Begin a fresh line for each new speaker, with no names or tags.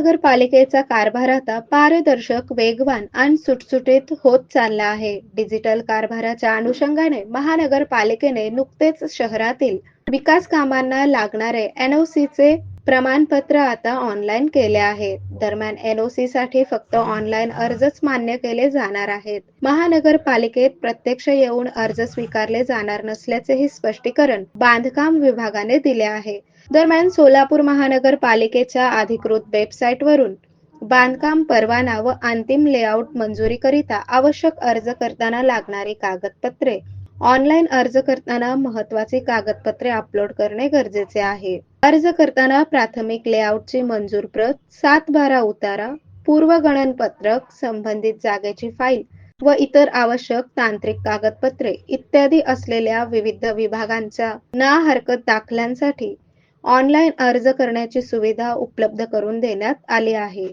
महानगरपालिकेचा कारभार आता पारदर्शक, वेगवान आणि सुटसुटीत होत चालला आहे. डिजिटल कारभाराच्या अनुषंगाने महानगरपालिकेने नुकतेच शहरातील विकास कामांना लागणारे एनओसीचे प्रमाणपत्र आता ऑनलाईन केले आहे. दरम्यान एनओसी साठी फक्त ऑनलाईन अर्जच मान्य केले जाणार आहेत. महानगरपालिकेत प्रत्यक्ष येऊन अर्ज स्वीकारले जाणार नसल्याचेही स्पष्टीकरण बांधकाम विभागाने दिले आहे. दरम्यान सोलापूर महानगरपालिकेच्या अधिकृत वेबसाईटवरून बांधकाम परवाना व अंतिम लेआउट मंजुरीकरिता आवश्यक अर्ज करताना लागणारी कागदपत्रे ऑनलाईन अर्ज करताना महत्त्वाची कागदपत्रे अपलोड करणे गरजेचे आहे. अर्ज करताना प्राथमिक लेआउटची मंजूर प्रत, 7/12 उतारा, पूर्वगणनपत्रक, संबंधित जागेची फाईल व इतर आवश्यक तांत्रिक कागदपत्रे इत्यादी असलेल्या विविध विभागांच्या ना हरकत दाखल्यांसाठी ऑनलाईन अर्ज करण्याची सुविधा उपलब्ध करून देण्यात आली आहे.